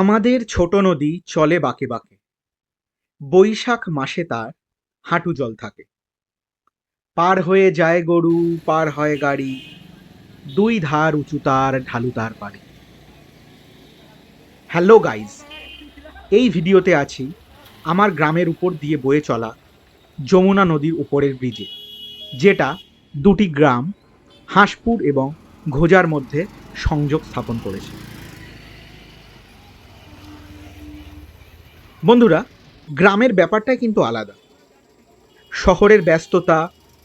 আমাদের ছোট নদী চলে বাঁকে বাঁকে, বৈশাখ মাসে তার হাঁটু জল থাকে। পার হয়ে যায় গরু, পার হয় গাড়ি, দুই ধার উঁচু তার, ঢালু তার পাড়ি। হ্যালো গাইজ, এই ভিডিওতে আছি আমার গ্রামের উপর দিয়ে বয়ে চলা যমুনা নদীর উপরের ব্রিজে, যেটা দুটি গ্রাম হাঁসপুর এবং ঘোজার মধ্যে সংযোগ স্থাপন করেছে। বন্ধুরা, গ্রামের ব্যাপারটাই কিন্তু আলাদা। শহরের ব্যস্ততা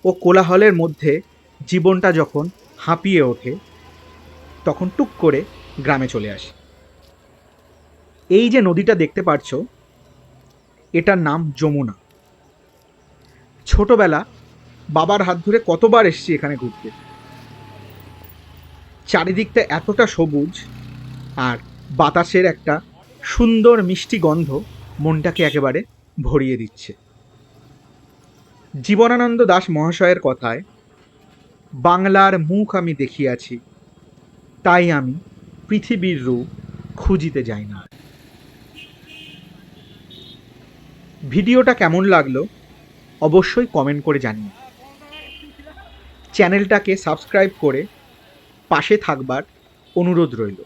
ও কোলাহলের মধ্যে জীবনটা যখন হাঁপিয়ে ওঠে, তখন টুক করে গ্রামে চলে আসি। এই যে নদীটা দেখতে পাচ্ছ, এটার নাম যমুনা। ছোটবেলা বাবার হাত ধরে কতবার এসেছি এখানে ঘুরতে। চারিদিকটা এতটা সবুজ, আর বাতাসের একটা সুন্দর মিষ্টি গন্ধ মনটাকে একেবারে ভরিয়ে দিচ্ছে। জীবনানন্দ দাশ মহাশয়ের কথায়, বাংলার মুখ আমি দেখিয়াছি, তাই আমি পৃথিবীর রূপ খুঁজিতে যাই না। ভিডিওটা কেমন লাগলো অবশ্যই কমেন্ট করে জানিও। চ্যানেলটাকে সাবস্ক্রাইব করে পাশে থাকবার অনুরোধ রইল।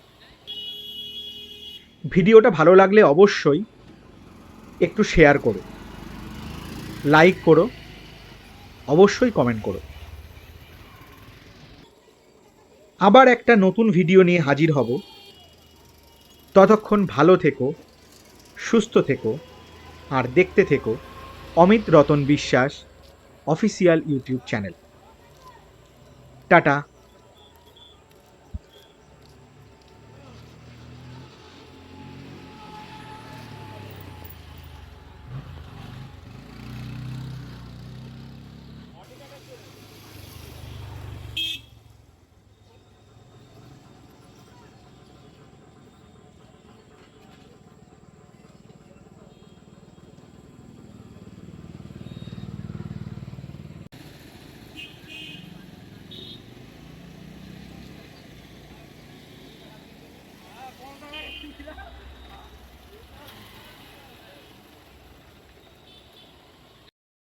ভিডিওটা ভালো লাগলে অবশ্যই একটু শেয়ার করো, লাইক করো, অবশ্যই কমেন্ট করো। আবার একটা নতুন ভিডিও নিয়ে হাজির হব। ততক্ষণ ভালো থেকো, সুস্থ থেকো, আর দেখতে থেকো অমিত রতন বিশ্বাস অফিসিয়াল ইউটিউব চ্যানেল। টাটা।